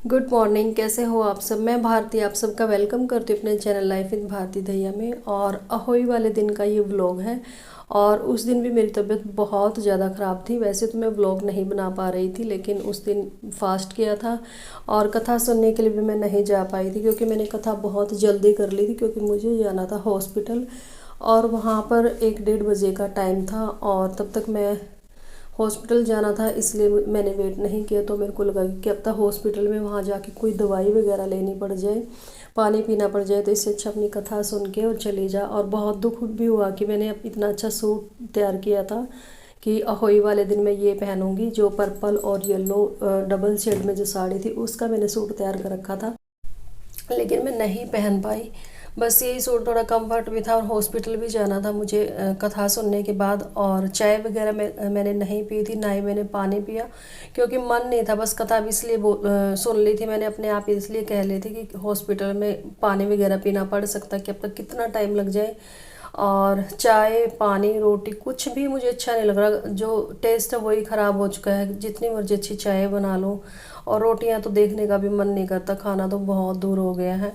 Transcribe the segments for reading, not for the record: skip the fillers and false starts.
Good morning. कैसे हो आप सब। मैं भारती आप सबका वेलकम करती हूँ अपने चैनल लाइफ इन भारती दैया में। और अहोई वाले दिन का ये व्लॉग है। और उस दिन भी मेरी तबीयत बहुत ज़्यादा ख़राब थी। वैसे तो मैं व्लॉग नहीं बना पा रही थी, लेकिन उस दिन फास्ट किया था और कथा सुनने के लिए भी मैं नहीं जा पाई थी, क्योंकि मैंने कथा बहुत जल्दी कर ली थी, क्योंकि मुझे जाना था हॉस्पिटल। और वहाँ पर 1-1:30 बजे का टाइम था और तब तक मैं हॉस्पिटल जाना था, इसलिए मैंने वेट नहीं किया। तो मेरे को लगा कि अब तक हॉस्पिटल में वहाँ जाके कोई दवाई वगैरह लेनी पड़ जाए, पानी पीना पड़ जाए, तो इससे अच्छा अपनी कथा सुन के और चली जा। और बहुत दुख भी हुआ कि मैंने इतना अच्छा सूट तैयार किया था कि अहोई वाले दिन मैं ये पहनूंगी, जो पर्पल और येलो डबल शेड में जो साड़ी थी उसका मैंने सूट तैयार कर रखा था, लेकिन मैं नहीं पहन पाई। बस यही सूट थोड़ा कंफर्ट भी था और हॉस्पिटल भी जाना था मुझे कथा सुनने के बाद। और चाय वगैरह मैंने नहीं पी थी, ना ही मैंने पानी पिया, क्योंकि मन नहीं था। बस कथा भी इसलिए सुन ली थी मैंने अपने आप, इसलिए कह ली थी कि हॉस्पिटल में पानी वगैरह पीना पड़ सकता है, कि अब तक कितना टाइम लग जाए। और चाय पानी रोटी कुछ भी मुझे अच्छा नहीं लग रहा, जो टेस्ट है वही ख़राब हो चुका है, जितनी मर्जी अच्छी चाय बना लो। और रोटियां तो देखने का भी मन नहीं करता, खाना तो बहुत दूर हो गया है,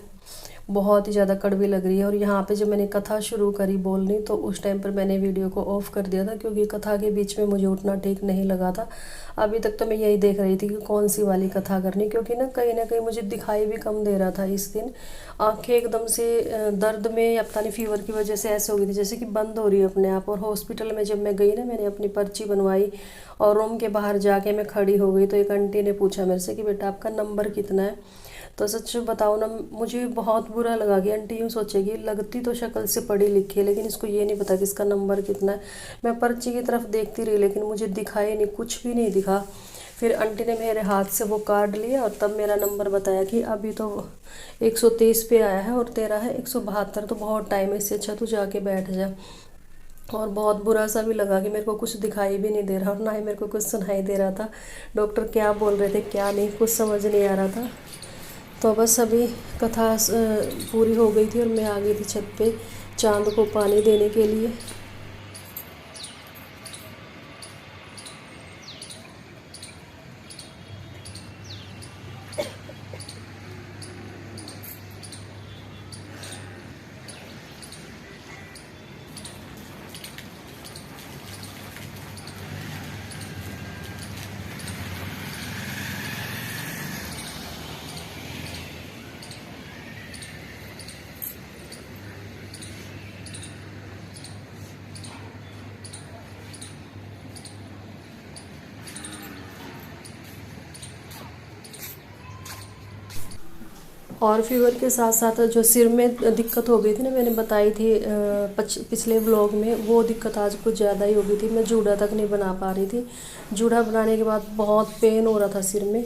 बहुत ही ज़्यादा कड़वी लग रही है। और यहाँ पे जब मैंने कथा शुरू करी बोलनी, तो उस टाइम पर मैंने वीडियो को ऑफ कर दिया था, क्योंकि कथा के बीच में मुझे उठना ठीक नहीं लगा था। अभी तक तो मैं यही देख रही थी कि कौन सी वाली कथा करनी, क्योंकि ना कहीं मुझे दिखाई भी कम दे रहा था इस दिन। आंखें एकदम से दर्द में या पता नहीं फीवर की वजह से ऐसे हो गई थी जैसे कि बंद हो रही है अपने आप। और हॉस्पिटल में जब मैं गई ना, मैंने अपनी पर्ची बनवाई और रूम के बाहर जाके मैं खड़ी हो गई, तो एक आंटी ने पूछा मेरे से कि बेटा आपका नंबर कितना है। तो सच बताओ ना, मुझे बहुत बुरा लगा कि आंटी यूँ सोचेगी, लगती तो शक्ल से पढ़ी लिखी है, लेकिन इसको ये नहीं पता कि इसका नंबर कितना है। मैं पर्ची की तरफ देखती रही, लेकिन मुझे दिखाई नहीं, कुछ भी नहीं दिखा। फिर आंटी ने मेरे हाथ से वो कार्ड लिया और तब मेरा नंबर बताया कि अभी तो 123 पे आया है और तेरा है 172, तो बहुत टाइम है, इससे अच्छा तू जाके बैठ जा। और बहुत बुरा सा भी लगा कि मेरे को कुछ दिखाई भी नहीं दे रहा और ना ही मेरे को कुछ सुनाई दे रहा था। डॉक्टर क्या बोल रहे थे क्या नहीं, कुछ समझ नहीं आ रहा था। तो बस अभी कथा पूरी हो गई थी और मैं आ गई थी छत पे चांद को पानी देने के लिए। और फीवर के साथ साथ जो सिर में दिक्कत हो गई थी ना, मैंने बताई थी पिछले व्लॉग में, वो दिक्कत आज कुछ ज़्यादा ही हो गई थी। मैं जूड़ा तक नहीं बना पा रही थी। जूड़ा बनाने के बाद बहुत पेन हो रहा था सिर में।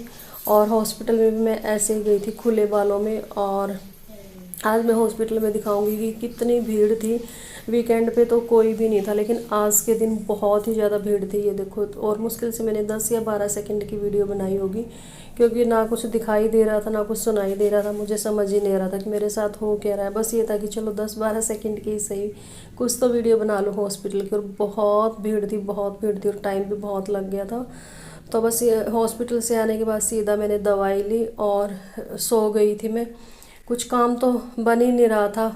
और हॉस्पिटल में भी मैं ऐसे ही गई थी खुले बालों में। और आज मैं हॉस्पिटल में दिखाऊंगी कि कितनी भीड़ थी। वीकेंड पे तो कोई भी नहीं था, लेकिन आज के दिन बहुत ही ज़्यादा भीड़ थी, ये देखो। और मुश्किल से मैंने 10 या 12 सेकंड की वीडियो बनाई होगी, क्योंकि ना कुछ दिखाई दे रहा था ना कुछ सुनाई दे रहा था। मुझे समझ ही नहीं आ रहा था कि मेरे साथ हो क्या रहा है। बस ये था कि चलो 10-12 सेकंड की ही सही, कुछ तो वीडियो बना लो हॉस्पिटल की। और बहुत भीड़ थी, बहुत भीड़ थी और टाइम भी बहुत लग गया था। तो बस ये हॉस्पिटल से आने के बाद सीधा मैंने दवाई ली और सो गई थी मैं। कुछ काम तो बन ही नहीं रहा था,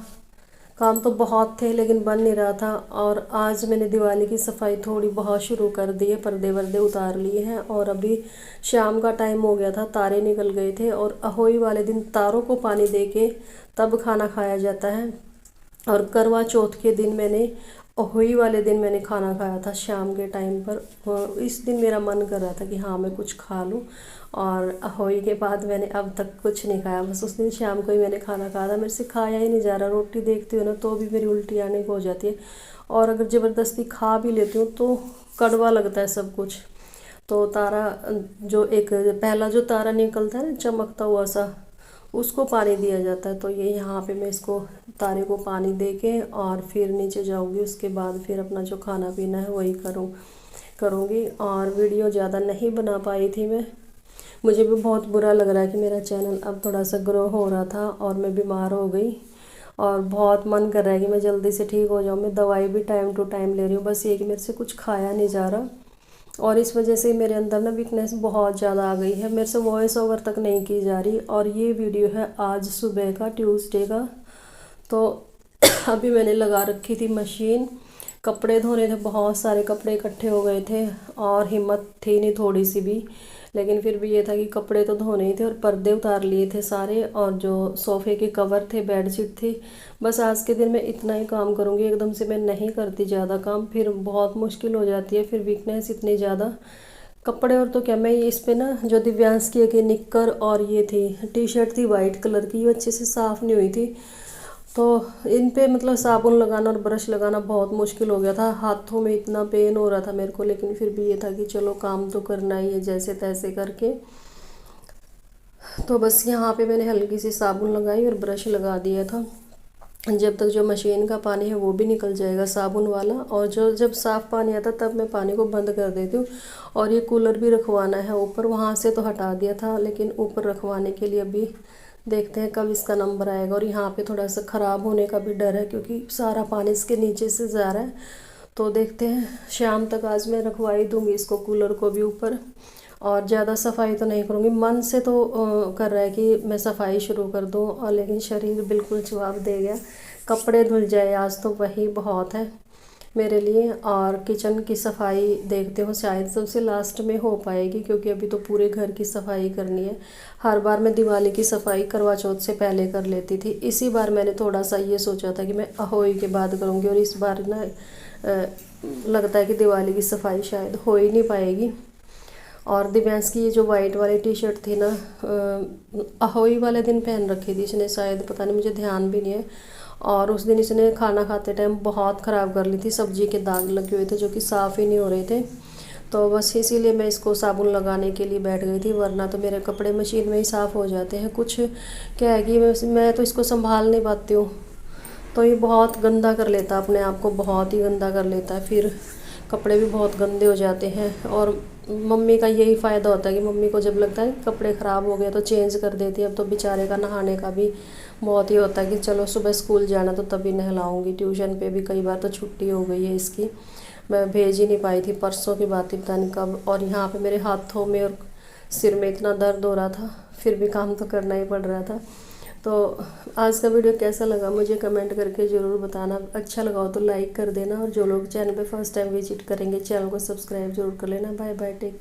काम तो बहुत थे लेकिन बन नहीं रहा था। और आज मैंने दिवाली की सफाई थोड़ी बहुत शुरू कर दी है, पर्दे वर्दे उतार लिए हैं। और अभी शाम का टाइम हो गया था, तारे निकल गए थे। और अहोई वाले दिन तारों को पानी दे के तब खाना खाया जाता है। और करवा चौथ के दिन मैंने, अहोई वाले दिन मैंने खाना खाया था शाम के टाइम पर। और इस दिन मेरा मन कर रहा था कि हाँ मैं कुछ खा लूँ। और अहोई के बाद मैंने अब तक कुछ नहीं खाया, बस उस दिन शाम को ही मैंने खाना खाया था। मेरे से खाया ही नहीं जा रहा, रोटी देखती हूँ ना तो भी मेरी उल्टी आने को हो जाती है। और अगर ज़बरदस्ती खा भी लेती हूँ तो कड़वा लगता है सब कुछ। तो तारा, जो एक पहला जो तारा निकलता है ना चमकता हुआ सा, उसको पानी दिया जाता है। तो ये यहाँ पे मैं इसको तारे को पानी दे के और फिर नीचे जाऊँगी। उसके बाद फिर अपना जो खाना पीना है वही करूँगी। और वीडियो ज़्यादा नहीं बना पाई थी मैं। मुझे भी बहुत बुरा लग रहा है कि मेरा चैनल अब थोड़ा सा ग्रो हो रहा था और मैं बीमार हो गई। और बहुत मन कर रहा है कि मैं जल्दी से ठीक हो जाऊँ। मैं दवाई भी टाइम टू टाइम ले रही हूँ, बस ये कि मेरे से कुछ खाया नहीं जा रहा। और इस वजह से मेरे अंदर ना वीकनेस बहुत ज़्यादा आ गई है, मेरे से वॉइस ओवर तक नहीं की जा रही। और ये वीडियो है आज सुबह का, ट्यूसडे का। तो अभी मैंने लगा रखी थी मशीन, कपड़े धोने थे, बहुत सारे कपड़े इकट्ठे हो गए थे और हिम्मत थी नहीं थोड़ी सी भी। लेकिन फिर भी ये था कि कपड़े तो धोने ही थे और पर्दे उतार लिए थे सारे, और जो सोफ़े के कवर थे, बेडशीट थी। बस आज के दिन मैं इतना ही काम करूँगी, एकदम से मैं नहीं करती ज़्यादा काम, फिर बहुत मुश्किल हो जाती है, फिर वीकनेस इतनी ज़्यादा। कपड़े और तो क्या, मैं इस पे ना जो दिव्यांश की एक निक्कर और ये थी टी शर्ट थी वाइट कलर की, ये अच्छे से साफ़ नहीं हुई थी। तो इन पे मतलब साबुन लगाना और ब्रश लगाना बहुत मुश्किल हो गया था, हाथों में इतना पेन हो रहा था मेरे को। लेकिन फिर भी ये था कि चलो काम तो करना ही है जैसे तैसे करके। तो बस यहाँ पे मैंने हल्की सी साबुन लगाई और ब्रश लगा दिया था, जब तक जो मशीन का पानी है वो भी निकल जाएगा साबुन वाला, और जो जब साफ़ पानी आता तब मैं पानी को बंद कर देती हूँ। और ये कूलर भी रखवाना है ऊपर, वहाँ से तो हटा दिया था, लेकिन ऊपर रखवाने के लिए अभी देखते हैं कब इसका नंबर आएगा। और यहाँ पे थोड़ा सा ख़राब होने का भी डर है, क्योंकि सारा पानी इसके नीचे से जा रहा है। तो देखते हैं, शाम तक आज मैं रखवा ही दूँगी इसको, कूलर को भी ऊपर। और ज़्यादा सफाई तो नहीं करूँगी, मन से तो कर रहा है कि मैं सफाई शुरू कर दूँ, और लेकिन शरीर बिल्कुल जवाब दे गया। कपड़े धुल जाए आज तो वही बहुत है मेरे लिए। और किचन की सफाई देखते हो, शायद सबसे लास्ट में हो पाएगी, क्योंकि अभी तो पूरे घर की सफाई करनी है। हर बार मैं दिवाली की सफाई करवा चौथ से पहले कर लेती थी, इसी बार मैंने थोड़ा सा ये सोचा था कि मैं अहोई के बाद करूँगी, और इस बार ना लगता है कि दिवाली की सफाई शायद हो ही नहीं पाएगी। और दिव्यांश की ये जो वाइट वाली टी शर्ट थी ना, अहोई वाले दिन पहन रखी थी इसने शायद, पता नहीं, मुझे ध्यान भी नहीं है। और उस दिन इसने खाना खाते टाइम बहुत ख़राब कर ली थी, सब्जी के दाग लगे हुए थे जो कि साफ़ ही नहीं हो रहे थे। तो बस इसीलिए मैं इसको साबुन लगाने के लिए बैठ गई थी, वरना तो मेरे कपड़े मशीन में ही साफ़ हो जाते हैं। कुछ क्या है कि मैं तो इसको संभाल नहीं पाती हूँ, तो ये बहुत गंदा कर लेता है अपने आप को, बहुत ही गंदा कर लेता है, फिर कपड़े भी बहुत गंदे हो जाते हैं। और मम्मी का यही फ़ायदा होता है कि मम्मी को जब लगता है कि कपड़े ख़राब हो गए तो चेंज कर देती है। अब तो बेचारे का नहाने का भी बहुत ही होता है कि चलो सुबह स्कूल जाना तो तभी नहलाऊँगी, ट्यूशन पे भी कई बार तो छुट्टी हो गई है इसकी, मैं भेज ही नहीं पाई थी, परसों की बात ही पता नहीं कब। और यहाँ पे मेरे हाथों में और सिर में इतना दर्द हो रहा था, फिर भी काम तो करना ही पड़ रहा था। तो आज का वीडियो कैसा लगा मुझे कमेंट करके ज़रूर बताना, अच्छा लगा हो तो लाइक कर देना, और जो लोग चैनल पे फर्स्ट टाइम विजिट करेंगे चैनल को सब्सक्राइब जरूर कर लेना। Bye bye, take.